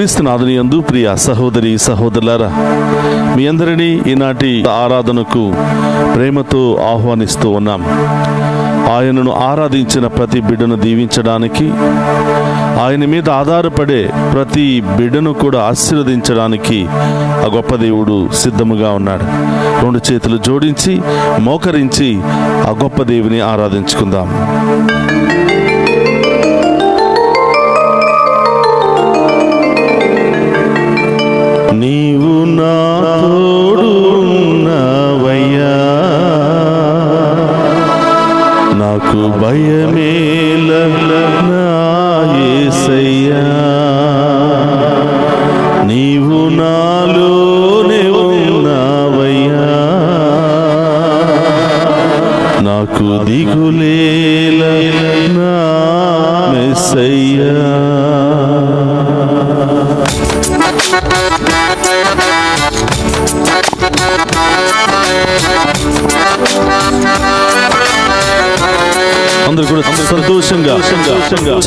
క్రీస్తునాథుని యందు ప్రియ సహోదరి సహోదరులారా, మీ అందరినీ ఈనాటి ఆరాధనకు ప్రేమతో ఆహ్వానిస్తూ ఉన్నాం. ఆయనను ఆరాధించిన ప్రతి బిడ్డను దీవించడానికి, ఆయన మీద ఆధారపడే ప్రతి బిడ్డను కూడా ఆశీర్వదించడానికి ఆ గొప్ప దేవుడు సిద్ధముగా ఉన్నాడు. రెండు చేతులు జోడించి మోకరించి ఆ గొప్ప దేవుని ఆరాధించుకుందాం. నీవు నా తోడు ఉన్నవయ్యా, నాకు భయమేల నా యేసయ్యా, నీవు నాలోనే ఉన్నవయ్యా, నాకు దిగులేల నా మెస్సయ్యా. అందరూ కూడా సంతోషంగా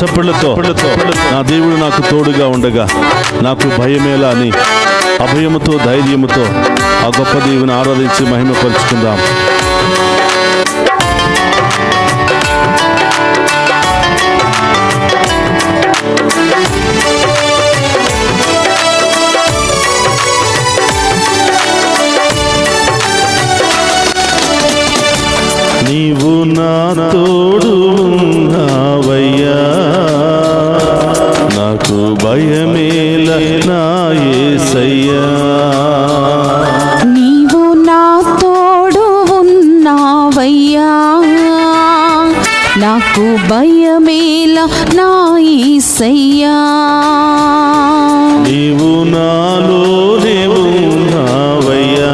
చప్పట్లతో నా దేవుడు నాకు తోడుగా ఉండగా నాకు భయమేలా అని అభయముతో ధైర్యముతో ఆ గొప్ప దేవుని ఆరాధించి మహిమపరుచుకుందాం. నీవు నా తోడు ఉన్నావయ్యా, నాకు భయమేల నా యేసయ్యా, నీవు నా తోడు ఉన్నావయ్యా, నాకు భయమేల నా యేసయ్యా, నీవు నాలోనే ఉన్నావయ్యా,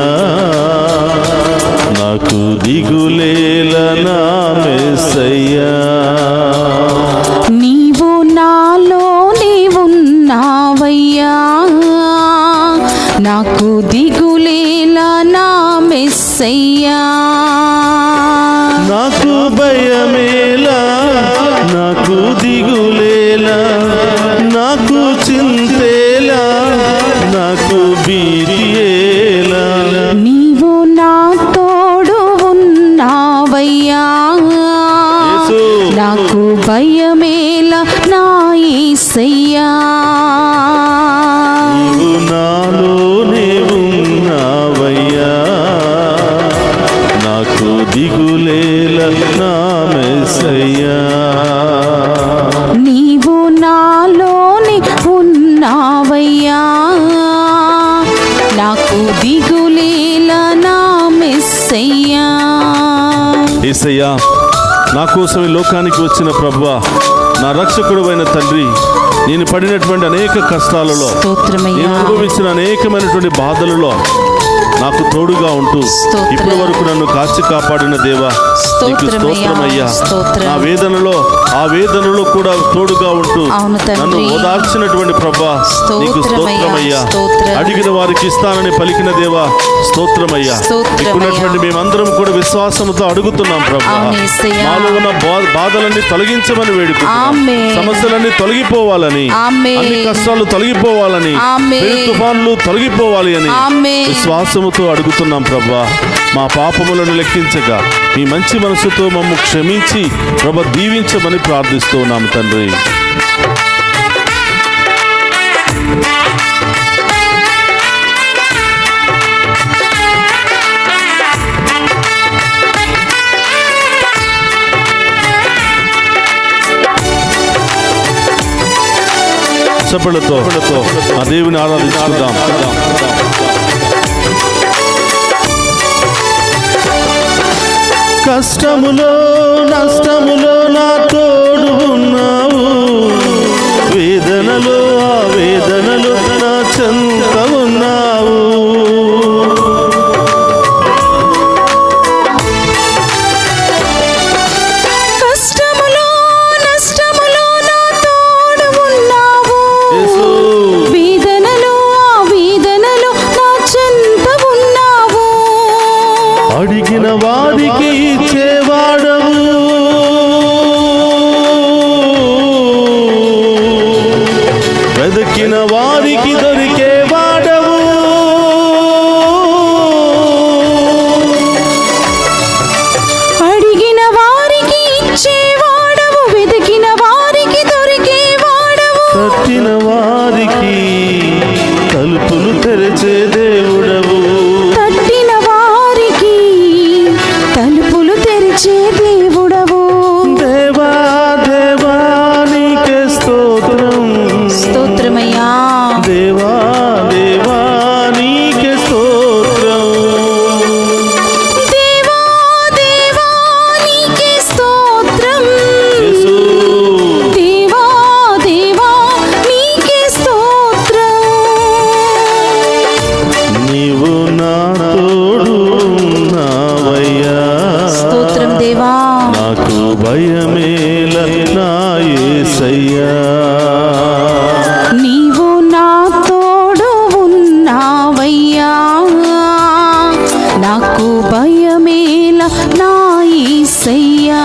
నాకు దిగులేల నా మెస్సయ్యా, నీవు నాలోనే ఉన్నావయ్యా, నాకు దిగులేల నా మెస్సయ్యా, నాకు భయమేలా నాకు దిగులేలా, నాకు చింతేలా నాకు భీతియేలా, నీవు నా తోడు ఉన్నావయ్యా, నాకు భయమేల నా యేసయ్యా, నీవు నాలోనే ఉన్నావయ్యా, నాకు దిగులేల నా మెస్సయ్యా, నీవు నాలోనే ఉన్నావయ్యా, నాకు దిగులేల నా మెస్సయ్యా. యేసయ్యా, నా కోసం ఈ లోకానికి వచ్చిన ప్రభువా, నా రక్షకుడు అయిన తండ్రి, నేను పడినటువంటి అనేక కష్టాలలో, నేను అనుభవించిన అనేకమైనటువంటి బాధలలో నాకు తోడుగా ఉంటూ ఇప్పటి వరకు నన్ను కాచి కాపాడిన దేవా, నీకు స్తోత్రమయ్యా. నా వేదనలో ఆ వేదనలో కూడా తోడుగా ఉంటూ నన్ను ఓదార్చినటువంటి ప్రభా, నీకు స్తోత్రమయ్యా. అడిగిన వారికి ఇస్తానని పలికిన దేవా, స్తోత్రమయ్యా. ఇప్పుడున్నటువంటి మేమందరం కూడా విశ్వాసంతో అడుగుతున్నాం ప్రభా, మాలో ఉన్న బాధలన్నీ తొలగించమని వేడుకుంటున్నాం. సమస్యలన్నీ తొలగిపోవాలని, అన్ని కష్టాలు తొలగిపోవాలని, తుఫాన్లు తొలగిపోవాలి అని విశ్వాసముతో అడుగుతున్నాం ప్రభా. మా పాపములను లెక్కించగా మీ మంచి మనసుతో మమ్ము క్షమించి ప్రభా దీవించమని ప్రార్థిస్తూ ఉన్నాము తండ్రి. చప్పట్లతో ఆ దేవుని ఆరాధించుకుందాం. కష్టములో నష్టములో నా తోడు ఉన్నావు, వేదనలో ఆ వేదనలో నా చెంత ఉన్నావు, కష్టములో నష్టములో నా తోడు ఉన్నావు, వేదనలో ఆ వేదనలో నా చెంత ఉన్నావు, అడిగిన వారికి ఇచ్చేవాడవు, వెదకిన వారికి దొరికే వాడవు, అడిగిన వారికి ఇచ్చేవాడవు, వెతికిన వారికి దొరికే వాడవు, తట్టిన వారికి తలుపులు తెరిచే దేవుడవు, తట్టిన వారికి తలుపులు తెరిచే దేవుడవు. దేవా దేవా నీకే స్తోత్రం, స్తోత్రమయ్యా. దేవా దేవా నీకే స్తోత్రం, దేవా దేవా నీకే స్తోత్రం, యేసు దేవా దేవా నీకే స్తోత్రం. నీవు నా తోడు ఉన్నావయ్యా, స్తోత్రం దేవా. నాకు భయమేల నా యేసయ్యా, నీవు నా తోడు ఉన్నావయ్యా, నాకు భయమేల నా యేసయ్యా.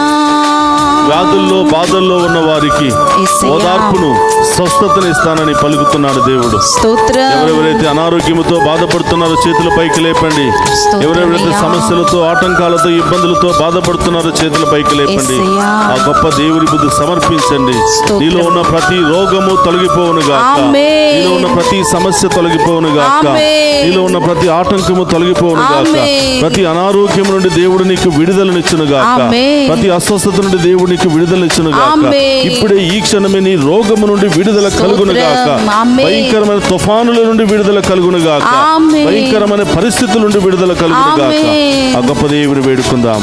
వ్యాధుల్లో బాధల్లో ఉన్న వారికి యేసయ్యా. ఓదార్పును స్వస్థతను ఇస్తానని పలుకుతున్నాడు దేవుడు. స్తోత్రం. ఎవరెవరైతే అనారోగ్యముతో బాధపడుతున్నారో చేతుల పైకి లేపండి. స్తోత్రం ఎవరెవరైతే అయ్యా. సమస్యలతో ఆటంకాలతో ఇబ్బందులతో బాధపడుతున్నారో చేతుల పైకి లేపండి. యేసయ్యా. ఆ గొప్ప దేవుని బుద్ధి సమర్పించండి. స్తోత్రం. నీలో ఉన్న ప్రతి రోగము తొలగిపోవును గాక, ఆమేన్. నీలో ఉన్న ప్రతి సమస్య తొలగిపోవును గాక, ఆమేన్. నీలో ఉన్న ప్రతి ఆటంకము తొలగిపోవును గాక, ఆమేన్. ప్రతి అనారోగ్యం నుండి దేవుడు నీకు విడుదలనిచ్చును గాక, ఆమేన్. ప్రతి అస్వస్థత నుండి దేవుడు నీకు విడుదలనిచ్చును గాక. ఆమేన్. ఇప్పుడే ఈ క్షణమే నీ రోగము నుండి విడుదల కలుగును గాక, ఆమేన్. భయంకరమైన తుఫానుల నుండి విడుదల కలుగును గాక, ఆమేన్. భయంకరమైన పరిస్థితుల నుండి విడుదల కలుగును గాక. ఆమేన్. ఆ గొప్ప దేవుని వేడుకుందాం.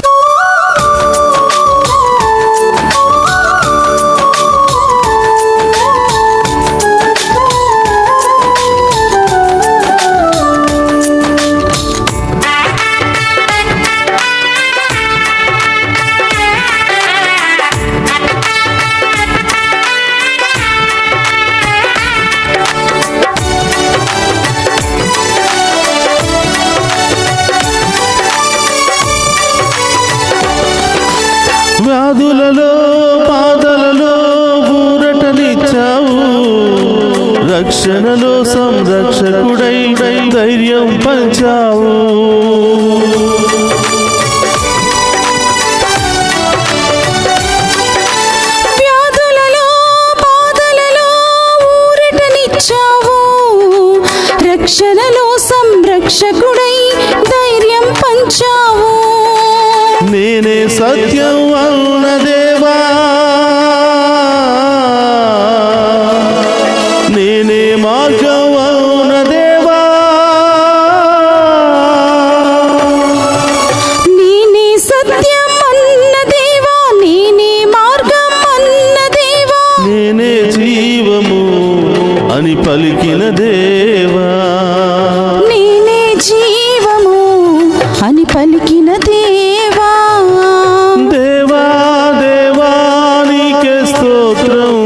వ్యాధులలో బాధలలో ఊరటనిచ్చావు, రక్షణలో సంరక్షకుడై ధైర్యం పంచావు. వ్యాధులలో బాధలలో ఊరటనిచ్చావు, రక్షణలో సంరక్షకుడై ధైర్యం పంచావు. నేనే సత్యం అన్న దేవా, నేనే మార్గం అన్న దేవా, నేనే సత్యం అన్న దేవా, నేనే మార్గం అన్న దేవా, నేనే జీవము అని పలికిన దేవా, నేనే జీవము అని పలికిన దేవా. దేవా దేవా నీకే స్తోత్రం,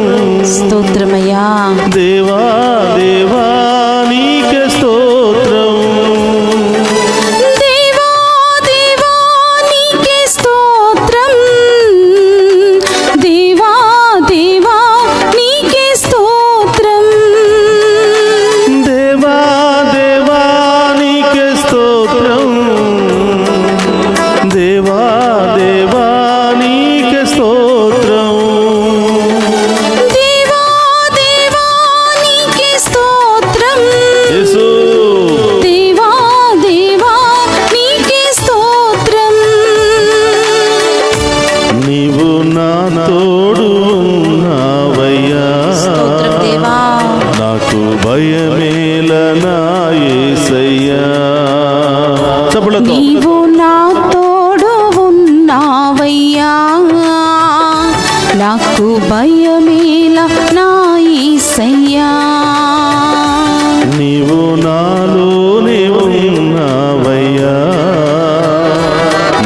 స్తోత్రమయ్యా. దేవా దేవా నీకే స్తోత్రం, దేవా దేవా నీకే స్తోత్రం, దేవా దేవా నీకే స్తోత్రం, దేవా దేవా నీకే స్తోత్రం, దేవా దేవా నీకే స్తోత్రం, దేవా దేవా నీకే స్తోత్రం, యేసు దేవా దేవా నీకే స్తోత్రం. నీవు నా తోడు ఉన్నావయ్యా, స్తోత్రం దేవా. నాకు భయమేల నా యేసయ్యా. చప్పట్లతో నీవు నా తోడు ఉన్నావయ్యా, నాకు భయమేల నా యేసయ్యా. నీవు నాలోనే ఉన్నావయ్యా,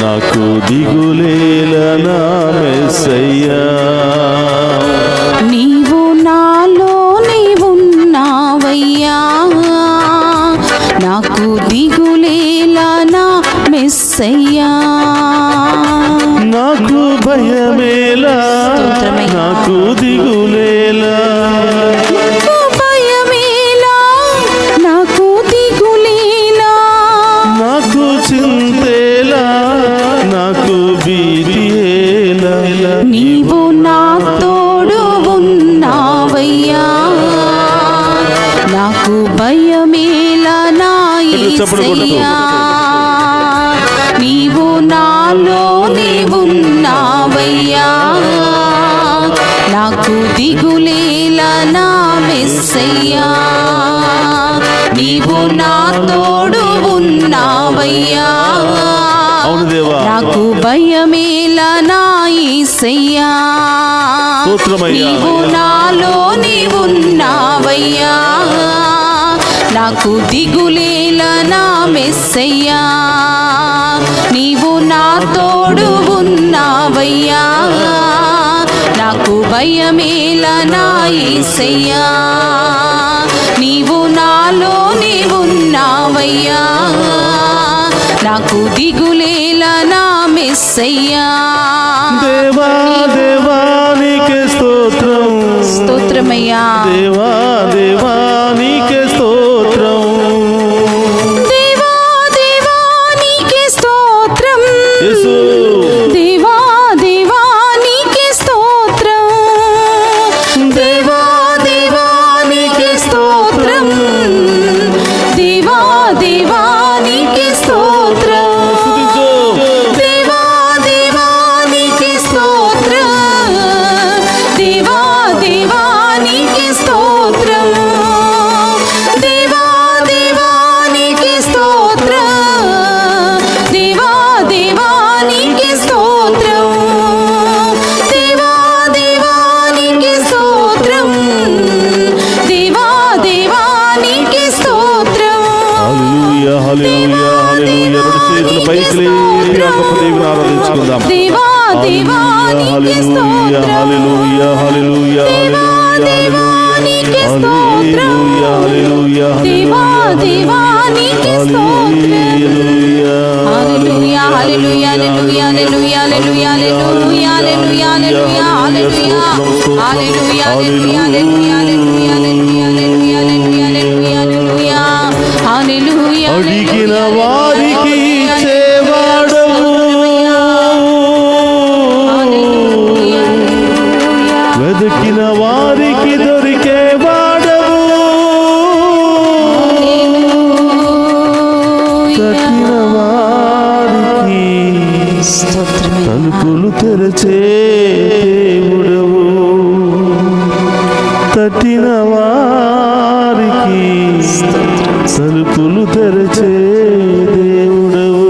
నాకు దిగులేల నా మెస్సయ్యా. నీవు నాలోనే ఉన్నావయ్యా, నాకు దిగులేలా నా మెస్సయ్యా. నాకు భయమేలా నా యేసయ్యా, నీవు నాలోనే ఉన్నావయ్యా. నాకు దిగులేలా నా మెస్సయ్యా, నీవు నా తోడు ఉన్నావయ్యా. అవును దేవా, నాకు భయమేలా నా యేసయ్యా, నీవు నాలోనే ఉన్నావయ్యా. నాకు దిగులేలా నా మెస్సయ్యా, నీవు నా తోడు ఉన్నావయ్యా. నాకు భయమేలా నా యేసయ్యా, నీవు నాలోనే ఉన్నావయ్యా. నాకు దిగులేలా నా మెస్సయ్యా. దేవా దేవా నీకే స్తోత్రం, స్తోత్రమయ్యా. దేవా దేవా నీకే స్తోత్రం, దేవా దేవా నీకే స్తోత్రం, యేసు దేవా దేవా నీకే స్తోత్రం, దేవా దేవా నీకే స్తోత్రం, దేవా దేవా నీకే స్తోత్రం, దేవా దేవా నీకే స్తోత్రం, దేవా దేవా నీకే స్తోత్రం, దేవా దేవా నీకే స్తోత్రం, దేవా దేవా నీకే స్తోత్రం, దేవా దేవా నీకే స్తోత్రం, దేవా దేవా నీకే స్తోత్రం. హల్లెలూయా హల్లెలూయా హల్లెలూయా. రెండు చేతులు పైకి లేపి ఆ గొప్ప దేవుని ఆరాధించుకుందాం. దేవా దేవా నీకే హల్లెలూయా స్తోత్రం, హల్లెలూయా హల్లెలూయా దేవా నీకే స్తోత్రం, హల్లెలూయా దేవా దేవా నీకే స్తోత్రం. హల్లెలూయా హల్లెలూయా హల్లెలూయా హల్లెలూయా హల్లెలూయా హల్లెలూయా హల్లెలూయా హల్లెలూయా హల్లెలూయా హల్లెలూయా హల్లెలూయా హల్లెలూయా హల్లెలూయా హల్లెలూయా హల్లెలూయా హల్లెలూయా. అడిగిన వారికి ఇచ్చేవాడవు, వెతికిన వారికి దొరికేవాడవు, తట్టిన వారికి తలుపులు తెరచే దేవుడవు, తట్టిన వారికి తలుపులు తెరచే దేవుడవు.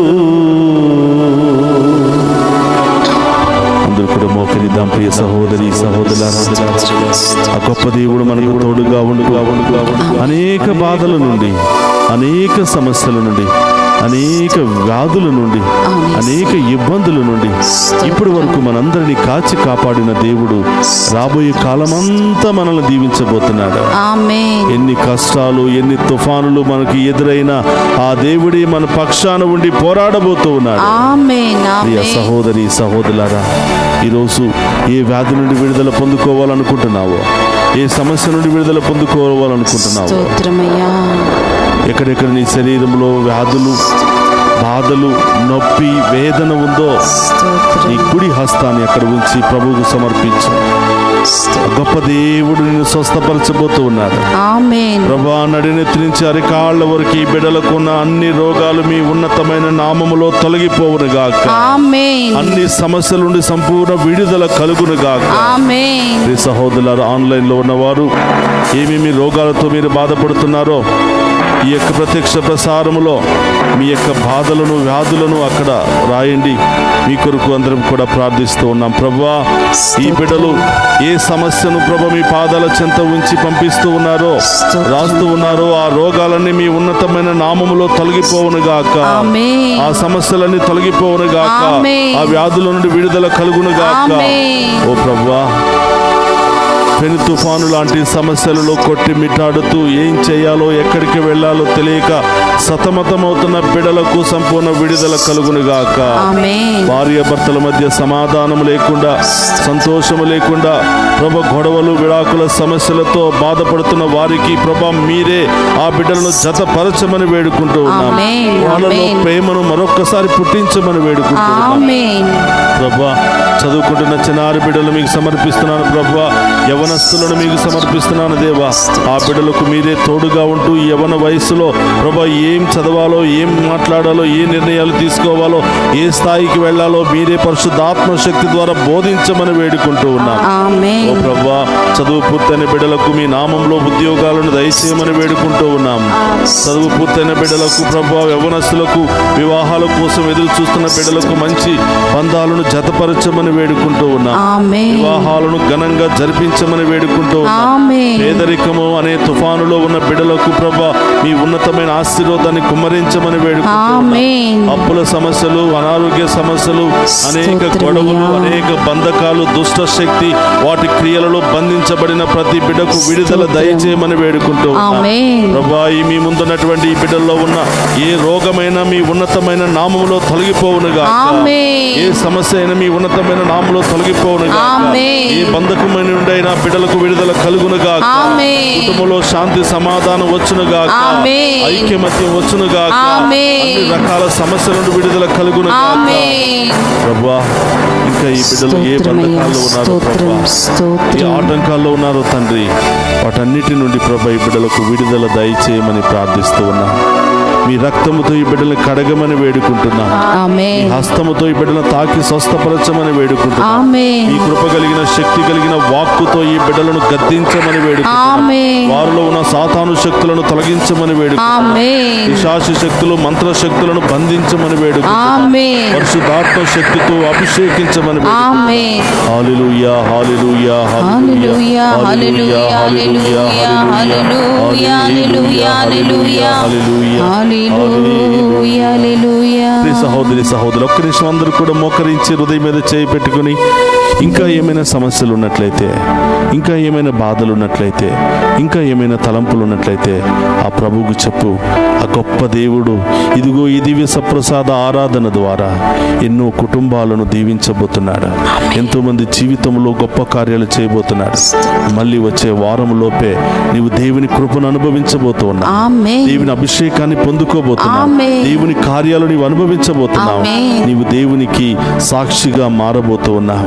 అందరూ కూడా మోకరిద్దాం ప్రియ సహోదరి సహోదరులారా. ఆ గొప్ప దేవుడు మనకు తోడుగా ఉండుగా అనేక బాధల నుండి, అనేక సమస్యల నుండి, అనేక వ్యాధుల నుండి, అనేక ఇబ్బందుల నుండి ఇప్పటి వరకు మనందరినీ కాచి కాపాడిన దేవుడు రాబోయే కాలమంతా మనల్ని దీవించబోతున్నాడు. ఆమేన్. ఎన్ని కష్టాలు, ఎన్ని తుఫానులు మనకి ఎదురైనా ఆ దేవుడే మన పక్షాన ఉండి పోరాడబోతూ ఉన్నాడు. ఆమేన్. ప్రియ ఆమేన్. సహోదరి సహోదరులారా, ఈరోజు ఏ వ్యాధి నుండి విడుదల పొందుకోవాలనుకుంటున్నావో, ఏ సమస్య నుండి విడుదల పొందుకోవాలనుకుంటున్నావో, స్తోత్రమయ్యా. ఎక్కడెక్కడ నీ శరీరంలో వ్యాధులు, బాధలు, నొప్పి, వేదన ఉందో నీ కుడి హస్తాన్ని అక్కడ ఉంచి ప్రభువుకు సమర్పించు. గొప్ప దేవుడు నిన్ను స్వస్థపరచబోతూ ఉన్నాడు. ఆమేన్. ప్రభా, నడినెత్తి నుంచి అరికాళ్ళ వరకు ఈ బిడ్డలకు ఉన్న అన్ని రోగాలు మీ ఉన్నతమైన నామములో తొలగిపోవును గాక. ఆమేన్. అన్ని సమస్యల నుండి సంపూర్ణ విడుదల కలుగును గాక. ఆమేన్. ప్రియ సహోదరులారా, ఆన్లైన్లో ఉన్నవారు ఏమేమి రోగాలతో మీరు బాధపడుతున్నారో ఈ యొక్క ప్రత్యక్ష ప్రసారములో మీ యొక్క బాధలను, వ్యాధులను అక్కడ రాయండి. మీ కొరకు అందరం కూడా ప్రార్థిస్తూ ఉన్నాం. ప్రభువా, ఈ బిడ్డలు ఏ సమస్యను ప్రభు మీ పాదాల చెంత ఉంచి పంపిస్తూ ఉన్నారో, రాస్తూ ఉన్నారో, ఆ రోగాలన్నీ మీ ఉన్నతమైన నామములో తొలగిపోవును గాక. ఆమేన్. ఆ సమస్యలన్నీ తొలగిపోవును గాక. ఆమేన్. ఆ వ్యాధుల నుండి విడుదల కలుగును గాక. ఆమేన్. ఓ ప్రభువా, పెను తుఫాను లాంటి సమస్యలలో కొట్టిమిట్టాడుతూ ఏం చేయాలో, ఎక్కడికి వెళ్ళాలో తెలియక సతమతమవుతున్న బిడ్డలకు సంపూర్ణ విడుదల కలుగునుగాక. ఆమేన్. భార్య భర్తల మధ్య సమాధానం లేకుండా, సంతోషము లేకుండా, ప్రభ గొడవలు, విడాకుల సమస్యలతో బాధపడుతున్న వారికి ప్రభ మీరే ఆ బిడ్డలను జతపరచమని వేడుకుంటూ ఉన్నాం. ఆమేన్. వాళ్ళలో ఆమేన్. ప్రేమను మరొక్కసారి పుట్టించమని వేడుకుంటూ ఉన్నాం. ఆమేన్. ప్రభా, చదువుకుంటున్న చిన్నారి బిడ్డలు మీకు సమర్పిస్తున్నాను ప్రభువా. యవనస్తులను మీకు సమర్పిస్తున్నాను దేవా. ఆ బిడ్డలకు మీరే తోడుగా ఉంటూ ఈ యవన వయసులో ప్రభా ఏం చదవాలో, ఏం మాట్లాడాలో, ఏ నిర్ణయాలు తీసుకోవాలో, ఏ స్థాయికి వెళ్ళాలో మీరే పరిశుద్ధాత్మ శక్తి ద్వారా బోధించమని వేడుకుంటూ ఉన్నాను. ఓ ప్రభువా, చదువు పూర్తయిన బిడ్డలకు మీ నామంలో ఉద్యోగాలను దయచేయమని వేడుకుంటూ ఉన్నాము. చదువు పూర్తయిన బిడ్డలకు ప్రభువా, యవనస్తులకు వివాహాల కోసం ఎదురు చూస్తున్న బిడ్డలకు మంచి బంధాలను జతపరచమని వేడుకుంటూ ఉన్నాం. వివాహాలను ఘనంగా జరిపించమని వేడుకుంటూ ఉన్నాం. పేదరికము అనే తుఫానులో ఉన్న బిడ్డలకు ప్రభా మీ ఉన్నతమైన ఆశీర్వాదాన్ని కుమ్మరించమని వేడుకుంటున్నాం. అప్పుల సమస్యలు, అనారోగ్య సమస్యలు, అనేక గొడవలు, అనేక బంధకాలు, దుష్ట శక్తి వాటి క్రియలలో బంధించబడిన ప్రతి బిడ్డకు విడుదల దయచేయమని వేడుకుంటూ ఉన్నాం. ప్రభా ఈ మీ ముందున్నటువంటి ఈ బిడ్డల్లో ఉన్న ఏ రోగమైనా మీ ఉన్నతమైన నామములో తొలగిపోవునుగా, ఏ సమస్య అయినా మీ ఉన్నతమైన నామములో తొలగిపోవునుగా, ఏ బంధకమైన ఉండైనా బిడ్డలకు విడుదల కలుగునుగా, కుటుంబంలో శాంతి సమాధానం వచ్చునుగా, ఐక్యమత్యం వచ్చునుగా, అన్ని రకాల సమస్యల నుండి విడుదల కలుగునుగా. ప్రభువా ఇంకా ఈ బిడ్డలు ఏ బంధకాల్లో ఉన్నారో ప్రభువా, ఏ ఆటంకాల్లో ఉన్నారో తండ్రి, వాటన్నిటి నుండి ప్రభా ఈ బిడ్డలకు విడుదల దయచేయమని ప్రార్థిస్తూ ఉన్నాం. మీ రక్తముతో ఈ బిడ్డలను కడగమని వేడుకుంటున్నాం. మీ హస్తముతో ఈ బిడ్డలను తాకి స్వస్థపరచమని వేడుకుంటున్నాం. మీ కృప కలిగిన, శక్తి కలిగిన వాక్కుతో ఈ బిడ్డలను గద్దించమని వేడుకుంటున్నాం. వారిలో ఉన్న సాతాను శక్తులను తొలగించమని వేడుకుంటున్నాం. పిశాచ శక్తులు, మంత్ర శక్తులను బంధించమని వేడుకుంటున్నాం. పరిశుద్ధాత్మ శక్తితో అభిషేకించమని వేడుకుంటున్నాం. హల్లెలూయా, హల్లెలూయా, హల్లెలూయా, హల్లెలూయా, హల్లెలూయా, హల్లెలూయా, హల్లెలూయా, హల్లెలూయా. సహోదరి సహోదరు ఒక్క నిమిషం అందరూ కూడా మోకరించి హృదయం మీద చేయి పెట్టుకుని, ఇంకా ఏమైనా సమస్యలు ఉన్నట్లయితే, ఇంకా ఏమైనా బాధలు ఉన్నట్లయితే, ఇంకా ఏమైనా తలంపులు ఉన్నట్లయితే ఆ ప్రభువుకు చెప్పు. ఆ గొప్ప దేవుడు ఇదిగో ఈ దివ్య సప్రసాద ఆరాధన ద్వారా ఎన్నో కుటుంబాలను దీవించబోతున్నాడు. ఎంతో మంది జీవితంలో గొప్ప కార్యాలు చేయబోతున్నాడు. మళ్ళీ వచ్చే వారంలోపే నీవు దేవుని కృపను అనుభవించబోతూ ఉన్నావు. దేవుని అభిషేకాన్ని పొందుకోబోతున్నావు. దేవుని కార్యాలు నీవు అనుభవించబోతున్నావు. నీవు దేవునికి సాక్షిగా మారబోతూ ఉన్నావు.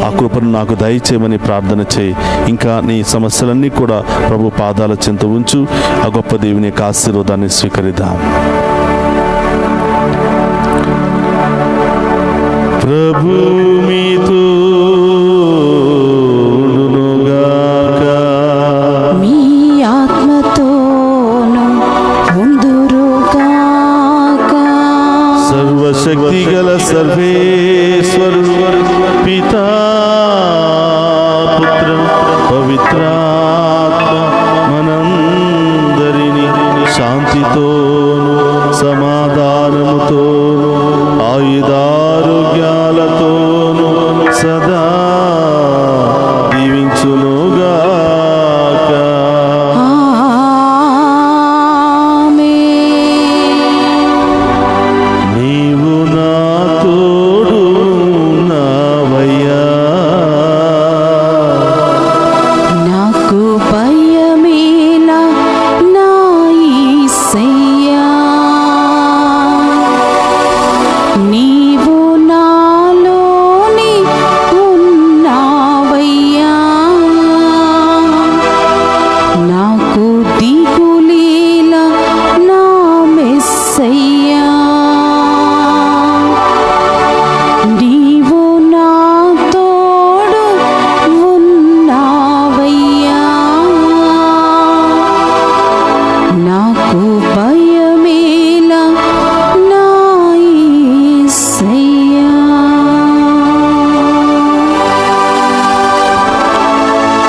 ఆ కృపను నాకు దయచేయమని ప్రార్థన చేయి. ఇంకా నీ సమస్యలన్నీ కూడా ప్రభు పాదాల చెంత ఉంచు. ఆ గొప్ప దేవుని యొక్క ఆశీర్వాదాన్ని స్వీకరిద్దాం. ప్రభు మీతో మీ ఆత్మతోను ఉందురుగాక. సర్వశక్తి గల సర్వేశ్వరుడు పితా, పుత్ర, పవిత్రాత్మ మనందరినీ శాంతితోను, సమాధానముతోను, ఆయుధారోగ్యాలతోను సదా దీవించునుగాక. నీవు నా తోడు నావయ్యా, నాకు భయమేలా నా యేసయ్యా, నీవు నాలోని ఉన్నావయ్యా, నాకు దిగులేలా నా మెస్సయ్యా, నీవు నా తోడు ఉన్నావయ్యా, నాకు భయమేలా నా యేసయ్యా.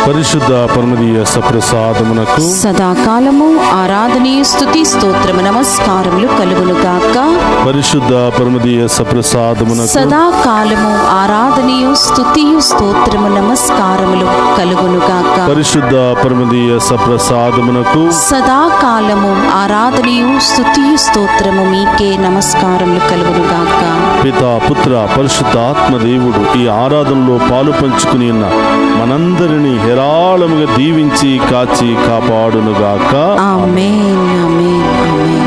పరిశుద్ధ పరమదీయ సప్రసాదమునకు సదాకాలము ఆరాధనీయ స్తుతి స్తోత్రము నమస్కారములు కలుగునుగాక. పరిశుద్ధ పరమదీయ సప్రసాదమునకు సదాకాలము ఆరాధనీయ స్తుతియు స్తోత్రము నమస్కారములు కలుగునుగాక. పరిశుద్ధ పరమదీయ సప్రసాదమునకు సదాకాలము ఆరాధనీయ స్తుతియు స్తోత్రము మీకే నమస్కారములు కలుగునుగాక. పితా, పుత్ర, పరిశుద్ధ ఆత్మ దేవుడు ఈ ఆరాధనలో పాలు పంచుకుని ఉన్న మనందరినీ హేరాళముగా దీవించి కాచి కాపాడునుగాక. ఆమేన్, ఆమేన్, ఆమేన్.